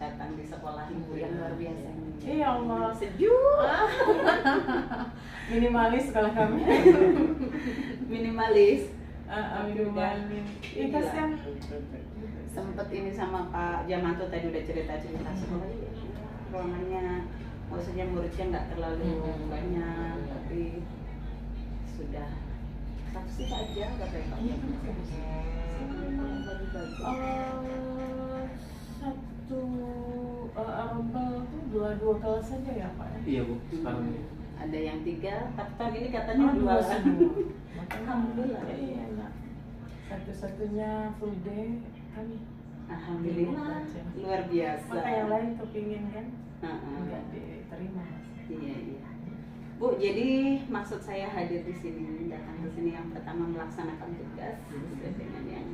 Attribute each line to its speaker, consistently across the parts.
Speaker 1: datang di sekolah ibu yang luar biasa ini.
Speaker 2: Iya Allah,
Speaker 1: Sejuk.
Speaker 2: minimalis kalau kami.
Speaker 1: Minimalis.
Speaker 2: Minimalis. Itu kan
Speaker 1: Sempet ini sama Pak Jamanto tadi udah cerita-cerita sekolah ya. Ruangannya maksudnya muridnya nggak terlalu banyak, tapi sudah satu sih aja katanya Pak Jamanto.
Speaker 2: Satu rombel tuh dua kelas saja ya Pak?
Speaker 3: Iya Bu, sekarang ini.
Speaker 1: Ada yang 3, tapi tahun ini katanya 2 kan. Alhamdulillah.
Speaker 2: Iya nak. Satu-satunya full day kan.
Speaker 1: Alhamdulillah, luar biasa.
Speaker 2: Maka yang lain kepingin kan?
Speaker 1: Heeh.
Speaker 2: Enggak diterima.
Speaker 1: Iya iya. Bu, jadi maksud saya hadir di sini, datang ke sini yang pertama melaksanakan tugas sesuai dengan yang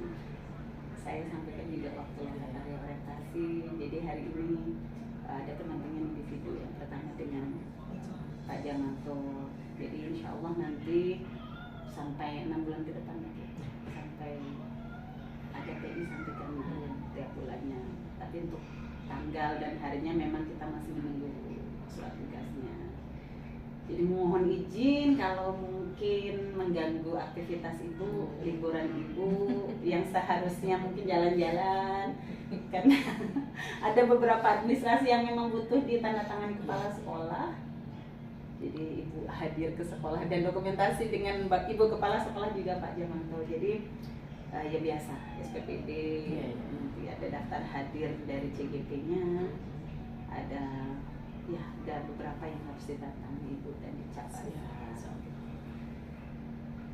Speaker 1: saya sampaikan juga waktu hari orientasi. Jadi hari ini ada teman-teman individu yang pertama dengan Pak Jamanto. Jadi insya Allah nanti sampai 6 bulan ke depan ya, sampai ada TI sampaikan tiap bulannya. Tapi untuk tanggal dan harinya memang kita masih menunggu surat tugasnya. Jadi mohon izin kalau mungkin mengganggu aktivitas ibu, liburan ibu yang seharusnya mungkin jalan-jalan, karena ada beberapa administrasi yang memang butuh ditandatangani kepala sekolah. Jadi ibu hadir ke sekolah dan dokumentasi dengan ibu kepala sekolah juga Pak Jamanto. Jadi ya biasa SPPD, nanti ada daftar hadir dari CGP-nya, ada beberapa yang harus didatangi ibu dan dicapai.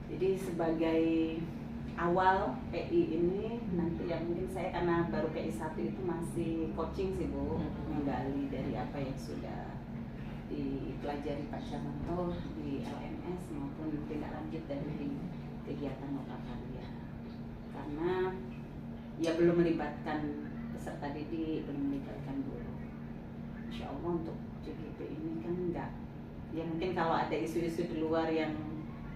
Speaker 1: Jadi sebagai awal PI ini nanti yang mungkin saya karena baru PI 1 itu masih coaching sih Bu, menggali dari apa yang sudah dipelajari Pak Jamanto di LMS maupun tindak lanjut dari kegiatan Nota Karya. Karena ya belum melibatkan peserta didik, belum melibatkan guru. Insya Allah untuk CGP ini kan enggak, ya mungkin kalau ada isu-isu di luar yang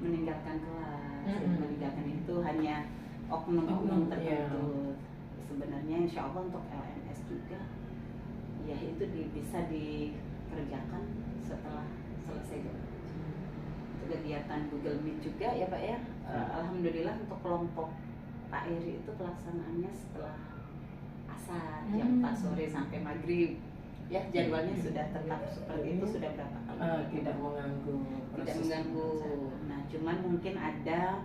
Speaker 1: meninggalkan kelas, yang meninggalkan itu hanya oknum-oknum tertentu. Sebenarnya insya Allah untuk LMS juga, ya itu bisa dikerjakan setelah selesai kegiatan Google Meet juga ya Pak ya. Alhamdulillah untuk kelompok Pak Eri itu pelaksanaannya setelah asar jam 4 sore sampai maghrib. Ya jadwalnya sudah tetap seperti itu sudah berapa kali.
Speaker 2: Tidak mengganggu.
Speaker 1: Tidak mengganggu. Nah cuman mungkin ada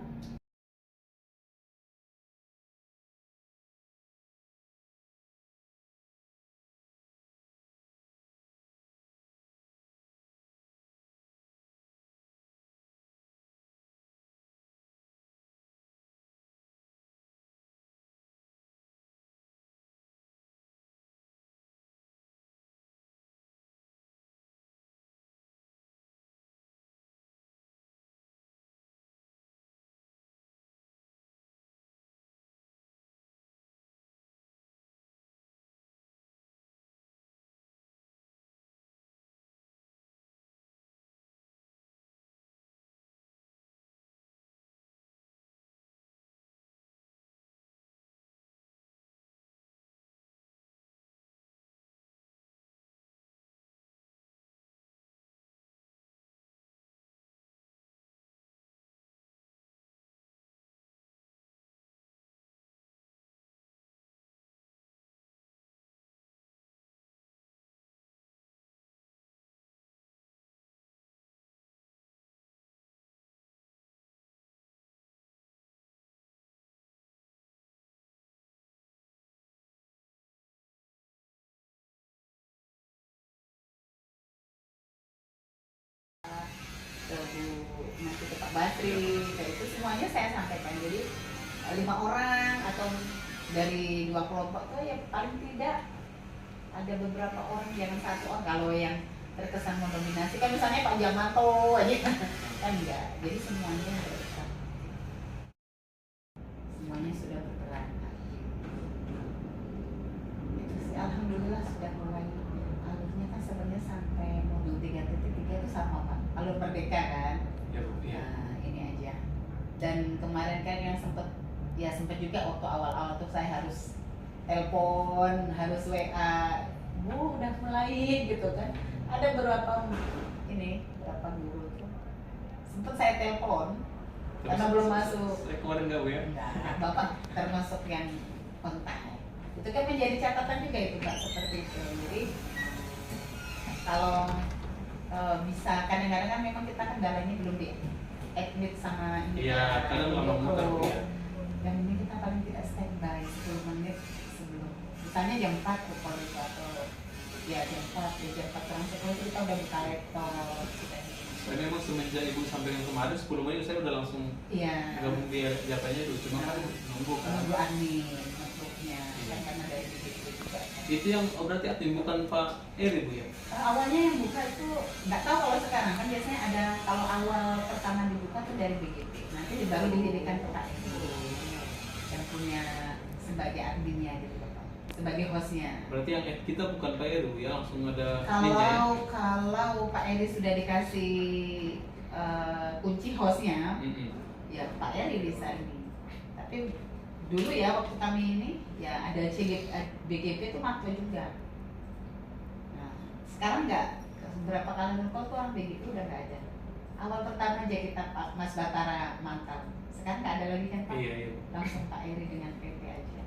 Speaker 1: nanti ke Pak Basri, kayak itu semuanya saya sampaikan. Jadi 5 orang atau dari 2 kelompok tuh ya paling tidak ada beberapa orang, jangan 1 orang. Kalau yang terkesan mendominasi kan misalnya Pak Jamanto aja kan enggak. Jadi semuanya sudah berperan. Itu sih alhamdulillah sudah mulai. Alurnya kan sebenarnya sampai modul 3.3 itu sama Pak, alur merdeka kan. Nah, ini aja. Dan kemarin kan yang sempat juga waktu awal-awal tuh saya harus telepon, harus WA, Bu udah mulai gitu kan. Ada berapa guru tuh sempet saya telepon karena belum masuk.
Speaker 3: Saya kemarin nggak Bu ya?
Speaker 1: Enggak, Bapak termasuk yang on time. Itu kan menjadi catatan juga itu Pak, seperti itu. Jadi kalau bisa kadang-kadang kan memang kita kendalanya belum di admit sama ini.
Speaker 3: Iya, kadang lama muter ya.
Speaker 1: Dan ini kita paling tidak standby 10 menit sebelum. Misalnya jam 4 tuh kalau itu atau ya jam 4 terang sekolah kita udah buka laptop kita.
Speaker 3: Saya memang semenjak Ibu sampaikan kemarin 10 menit saya udah langsung gabung di Japanya dulu, cuma kan nunggu kan.
Speaker 1: Nunggu admin masuknya kan karena dari begitu juga.
Speaker 3: Itu yang berarti admin bukan Pak Eri Bu ya?
Speaker 1: Awalnya yang buka itu nggak tahu kalau sekarang kan biasanya ada kalau awal pertama dibuka tuh dari BGP, nanti baru didirikan ke Pak Eri yang punya sebagai adminnya gitu Pak, sebagai hostnya.
Speaker 3: Berarti yang kita bukan Pak Eri Bu ya, langsung ada ninja ya?
Speaker 1: Kalau Pak Eri sudah dikasih kunci hostnya, ya Pak Eri bisa ini. Tapi dulu ya waktu kami ini ya ada BGP itu makro juga. Nah, sekarang nggak, beberapa kali nempel tuh orang BGP udah nggak ada. Awal pertama aja kita Pak Mas Batara mantap. Sekarang nggak ada lagi kan Pak?
Speaker 3: Iya, iya.
Speaker 1: Langsung Pak Eri dengan PP aja.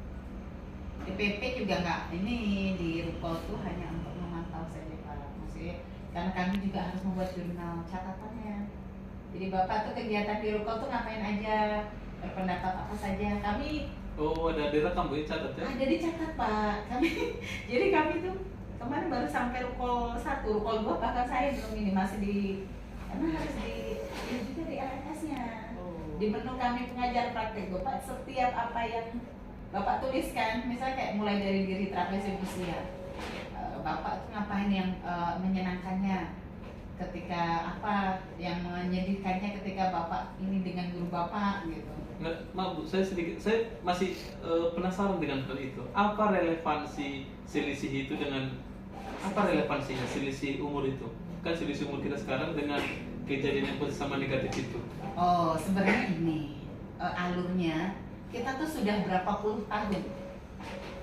Speaker 1: Di PP juga nggak, ini di Rupol tuh hanya untuk memantau saja Pak. Maksudnya karena kami juga harus membuat jurnal catatannya. Jadi Bapak tuh kegiatan di Rupol tuh ngapain aja, berpendapat apa saja. Kami
Speaker 3: ada direkam Bu, catat ya?
Speaker 1: ada dicatat Pak. Jadi kami tuh kemarin baru sampai Rupol 1, Rupol 2 bahkan saya belum ini masih di, karena harus ini juga di LMS-nya. Di menu kami pengajar praktek Bapak, setiap apa yang Bapak tuliskan, misalnya kayak mulai dari diri trapesi usia, Bapak tuh ngapain yang menyenangkannya, ketika apa yang menyedihkannya ketika Bapak ini dengan guru Bapak gitu.
Speaker 3: Nggak, maaf Bu, saya masih penasaran dengan hal itu. Apa relevansi selisih itu dengan, apa relevansinya selisih umur itu? Kan selisih umur kita sekarang dengan kejadian yang sama negatif itu.
Speaker 1: Oh, sebenarnya ini alurnya kita tuh sudah berapa puluh tahun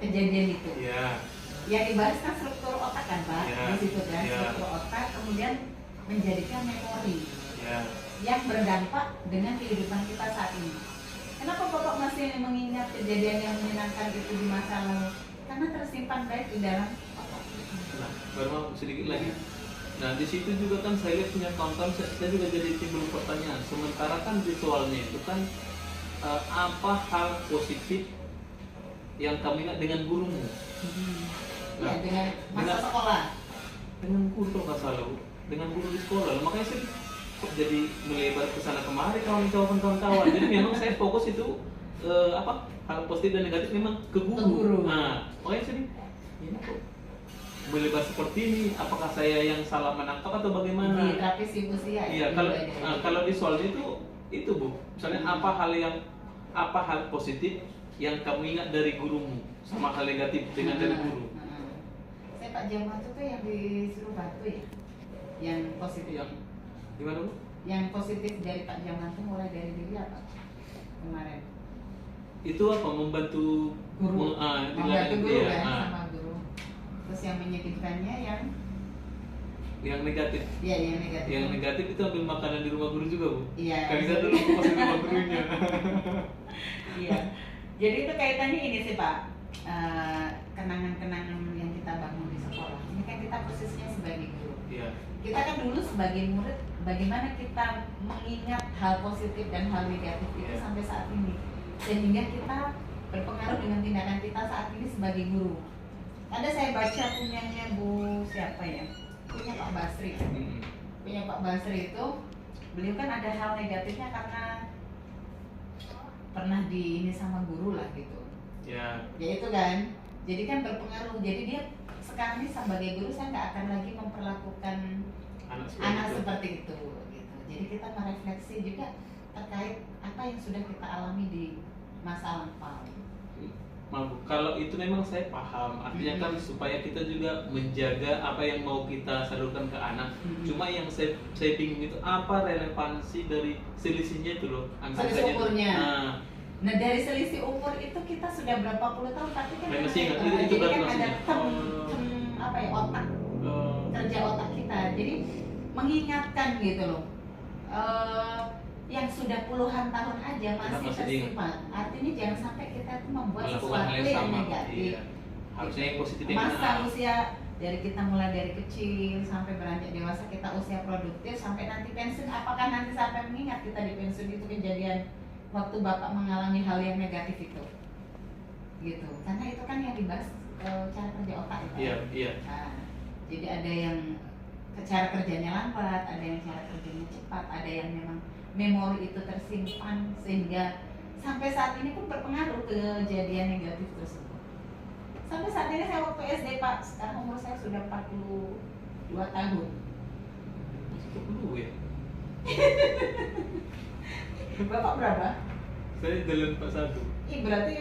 Speaker 1: kejadian itu.
Speaker 3: Iya.
Speaker 1: Yang dibahas kan struktur otak kan Pak,
Speaker 3: Ya.
Speaker 1: di situ kan
Speaker 3: Ya.
Speaker 1: struktur otak, kemudian menjadikan memori
Speaker 3: Ya.
Speaker 1: yang berdampak dengan kehidupan kita saat ini. Kenapa Bapak masih mengingat kejadian yang menyenangkan itu di masa lalu? Karena tersimpan baik di dalam otak.
Speaker 3: Nah, baru mau sedikit lagi. Nah, di situ juga kan saya lihat punya kawan-kawan, saya juga jadi timbul pertanyaan. Sementara kan visualnya itu kan apa hal positif yang kamu ingat dengan gurumu?
Speaker 1: Ya, dengan masa sekolah.
Speaker 3: Dengan guru kalau nggak salah Bu, dengan guru di sekolah. Makanya saya kok jadi melebar ke sana kemari kawan-kawan. Jadi memang saya fokus itu hal positif dan negatif memang ke guru.
Speaker 1: Ke guru.
Speaker 3: Nah, makanya saya ini kok melebar seperti ini. Apakah saya yang salah menangkap atau bagaimana?
Speaker 1: Di trapesi usia.
Speaker 3: Iya, kalau di soal itu Bu, misalnya apa hal positif yang kamu ingat dari gurumu sama hal negatif dengan dari guru?
Speaker 1: Saya Pak Jamal itu tuh yang disuruh Batu ya, yang positif.
Speaker 3: Yang gimana Bu?
Speaker 1: Yang positif dari Pak Jamal itu mulai dari diri apa kemarin?
Speaker 3: Itu apa, membantu
Speaker 1: Guru. Membantu guru
Speaker 3: ya,
Speaker 1: kan sama guru. Terus yang menyedihkannya
Speaker 3: yang negatif.
Speaker 1: Iya, yang negatif.
Speaker 3: Yang negatif itu ambil makanan di rumah guru juga Bu.
Speaker 1: Iya.
Speaker 3: Kan kita dulu pas di rumah gurunya.
Speaker 1: Iya. Jadi itu kaitannya ini sih Pak, kenangan-kenangan yang kita bangun di sekolah. Ini kan kita posisinya sebagai guru.
Speaker 3: Iya.
Speaker 1: Kita kan dulu sebagai murid, bagaimana kita mengingat hal positif dan hal negatif itu
Speaker 3: Iya.
Speaker 1: sampai saat ini, sehingga kita berpengaruh dengan tindakan kita saat ini sebagai guru. Ada saya baca punyanya Bu siapa ya? Punya Pak Basri. Punya Pak Basri itu, beliau kan ada hal negatifnya karena pernah di ini sama guru lah gitu.
Speaker 3: Ya.
Speaker 1: Ya itu kan, jadi kan berpengaruh. Jadi dia sekarang ini sebagai guru saya nggak akan lagi memperlakukan anak seperti itu gitu. Jadi kita merefleksi juga terkait apa yang sudah kita alami di masa lampau.
Speaker 3: Maaf, kalau itu memang saya paham. Artinya kan supaya kita juga menjaga apa yang mau kita salurkan ke anak. Cuma yang saya bingung itu apa relevansi dari selisihnya itu loh.
Speaker 1: Selisih umurnya.
Speaker 3: Nah,
Speaker 1: Nah dari selisih umur itu kita sudah berapa puluh tahun, tapi kan
Speaker 3: Saya masih ingat, itu
Speaker 1: jadi
Speaker 3: berarti
Speaker 1: kan
Speaker 3: masih
Speaker 1: ada
Speaker 3: ingat.
Speaker 1: apa ya, otak, kerja otak kita, jadi mengingatkan gitu loh. Yang sudah puluhan tahun aja masih
Speaker 3: masih
Speaker 1: tersimpan, artinya jangan sampai kita tuh membuat
Speaker 3: melakukan hal
Speaker 1: sesuatu
Speaker 3: yang
Speaker 1: yang
Speaker 3: sama.
Speaker 1: negatif.
Speaker 3: Iya. Harusnya yang positif yang
Speaker 1: Masa
Speaker 3: mana?
Speaker 1: usia dari kita mulai dari kecil sampai beranjak dewasa, kita usia produktif sampai nanti pensiun, apakah nanti sampai mengingat kita di pensiun itu kejadian waktu bapak mengalami hal yang negatif itu, gitu. Karena itu kan yang dibahas cara kerja otak itu.
Speaker 3: Iya, iya.
Speaker 1: Nah, jadi ada yang cara kerjanya lambat, ada yang cara kerjanya cepat, ada yang memang memori itu tersimpan sehingga sampai saat ini pun berpengaruh ke kejadian negatif tersebut. Sampai saat ini saya waktu SD Pak, sekarang umur saya sudah 42 tahun.
Speaker 3: Masih 40 ya?
Speaker 1: Bapak berapa?
Speaker 3: Saya jalan 41.
Speaker 1: Ih berarti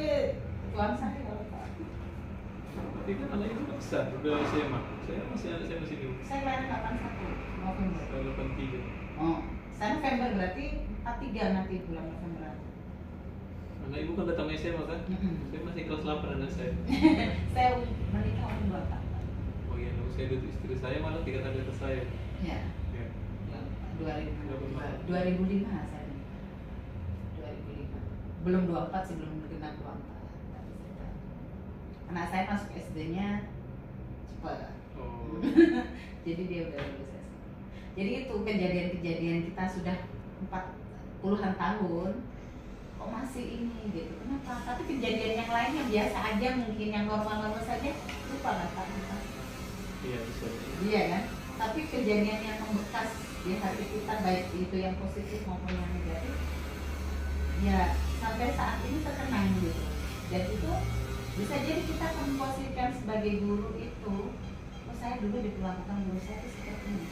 Speaker 1: tuan saya kalau Pak.
Speaker 3: Tapi kan anak itu udah besar, udah SMA. Saya masih dulu.
Speaker 1: Saya kelahiran 81 November.
Speaker 3: Saya 83.
Speaker 1: Oh, saya November berarti 43 nanti bulan November.
Speaker 3: Anak ibu kan datang SMA kan? Saya masih kelas 8 anak saya.
Speaker 1: Saya menikah umur 24.
Speaker 3: Oh iya, lalu saya duduk istri saya malah 3 tahun di atas saya.
Speaker 1: Ya.
Speaker 3: Ya.
Speaker 1: 2005 saya menikah. 2005. Belum 24 sih, belum genap 24. Anak saya masuk SD-nya cepat.
Speaker 3: Oh.
Speaker 1: Jadi dia udah lulus SD. Jadi itu kejadian-kejadian kita sudah 40-an tahun kok masih ini gitu. Kenapa? Tapi kejadian yang lain yang biasa aja, mungkin yang normal-normal saja lupa kan Pak?
Speaker 3: Iya, bisa.
Speaker 1: Iya kan? Tapi kejadian yang membekas di hati kita, baik itu yang positif maupun yang negatif, ya sampai saat ini terkenang gitu. Dan itu bisa jadi kita memposisikan sebagai guru itu, oh saya dulu diperlakukan guru saya itu seperti ini.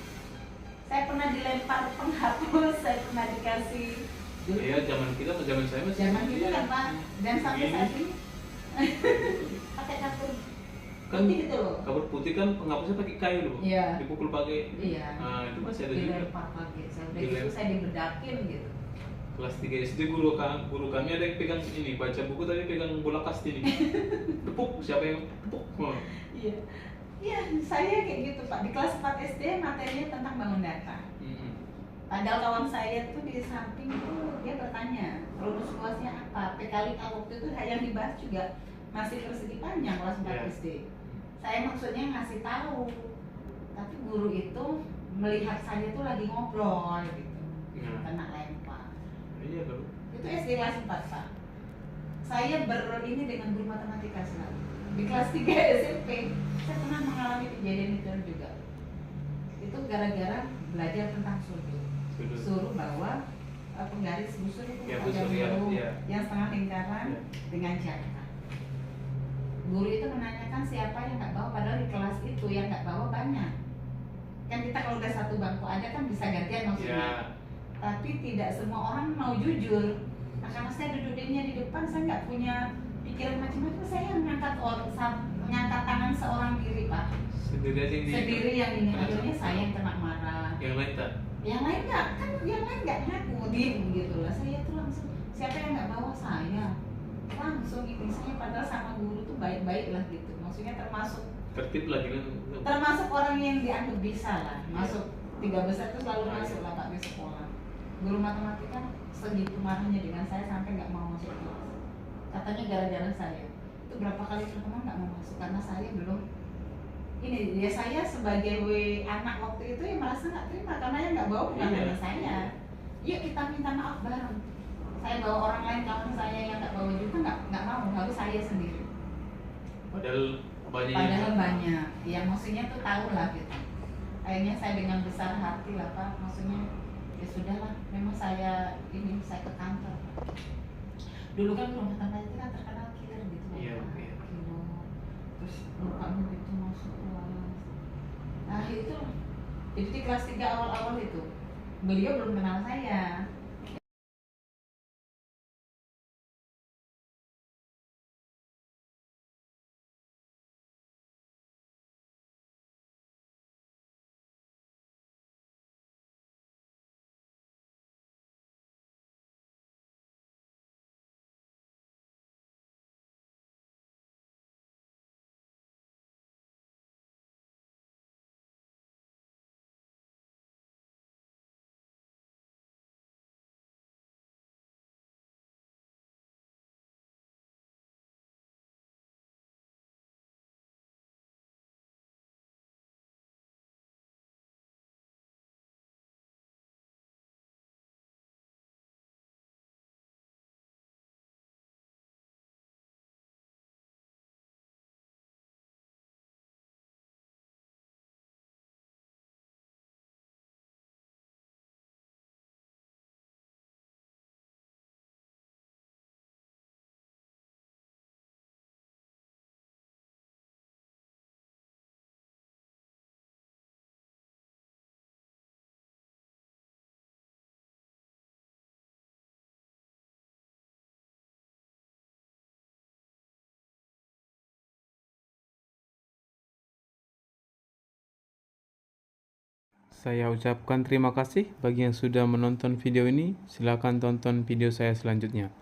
Speaker 1: Saya pernah dilempar penghapus, saya pernah dikasih dulu.
Speaker 3: Iya, zaman kita atau zaman saya masih.
Speaker 1: Zaman kita kan Pak, dan sampai
Speaker 3: Begini.
Speaker 1: saat ini pakai kapur
Speaker 3: Kan
Speaker 1: putih gitu loh.
Speaker 3: kabut putih kan penghapusnya pakai kayu loh.
Speaker 1: Iya.
Speaker 3: Dipukul pakai.
Speaker 1: Iya.
Speaker 3: Nah, itu masih ada juga.
Speaker 1: Dilempar pakai, saya udah
Speaker 3: Dilempar.
Speaker 1: gitu saya dibedakin gitu.
Speaker 3: Kelas 3 SD guru kami ada yang pegang ini, baca buku tapi pegang bola kasti nih. Tepuk, siapa yang tepuk? Oh.
Speaker 1: Iya. Iya, saya kayak gitu Pak. Di kelas 4 SD materinya tentang bangun data. Padahal kawan saya tuh di samping tuh dia bertanya, rumus luasnya apa? PKLIK waktu itu yang dibahas juga masih persegi panjang kelas 4
Speaker 3: Iya.
Speaker 1: SD. Saya maksudnya ngasih tahu, tapi guru itu melihat saya tuh lagi ngobrol gitu,
Speaker 3: Iya.
Speaker 1: kena lempar.
Speaker 3: Iya baru.
Speaker 1: Itu SD kelas 4 Pak. Saya ini dengan guru matematika selalu. Di kelas 3 SMP saya pernah mengalami kejadian itu juga. Itu gara-gara belajar tentang suruh bahwa penggaris busur itu
Speaker 3: Ya,
Speaker 1: ada
Speaker 3: busur, ya,
Speaker 1: bulu
Speaker 3: ya.
Speaker 1: yang setengah lingkaran
Speaker 3: Ya.
Speaker 1: dengan jangka. Guru itu menanyakan siapa yang nggak bawa, padahal di kelas itu yang nggak bawa banyak. Kan kita kalau udah satu bangku aja kan bisa gantian maksudnya.
Speaker 3: Ya.
Speaker 1: Tapi tidak semua orang mau jujur. Nah karena saya duduknya di depan, saya nggak punya pikiran macam-macam, saya mengangkat tangan seorang diri Pak.
Speaker 3: Sendiri aja yang di.
Speaker 1: Sendiri yang ini, akhirnya saya yang kena marah.
Speaker 3: Yang lain tak.
Speaker 1: Yang lain nggak, kan yang lain nggak ngaku, diem gitu lah. Saya tuh langsung, siapa yang nggak bawa saya? Langsung ini saya, padahal sama guru tuh baik-baik lah gitu. Maksudnya
Speaker 3: Tertib lagi kan.
Speaker 1: termasuk orang yang dianggap bisa lah. Masuk 3 besar tuh selalu masuk lah Pak di sekolah. Guru matematika segitu marahnya dengan saya sampai nggak mau masuk kelas. Katanya gara-gara saya. Itu berapa kali teman nggak mau masuk karena saya belum ini. Dia saya sebagai anak waktu itu yang merasa nggak terima karena yang nggak bawa bukan hanya saya. Yuk kita minta maaf bareng. Saya bawa orang lain, kawan saya yang nggak bawa juga nggak mau, harus saya sendiri.
Speaker 3: Padahal banyak.
Speaker 1: Padahal banyak. Ya maksudnya tuh tahu lah gitu. Akhirnya saya dengan besar hati lah Pak, maksudnya ya sudahlah, memang saya ke kantor. Dulu kan rumah tangga itu kan terkenal killer gitu loh,
Speaker 3: Iya,
Speaker 1: Pak.
Speaker 3: iya.
Speaker 1: Kilo. Terus lupanya itu masuk kelas. Nah itu, jadi di kelas 3 awal-awal itu beliau belum kenal saya.
Speaker 4: Saya ucapkan terima kasih bagi yang sudah menonton video ini. Silakan tonton video saya selanjutnya.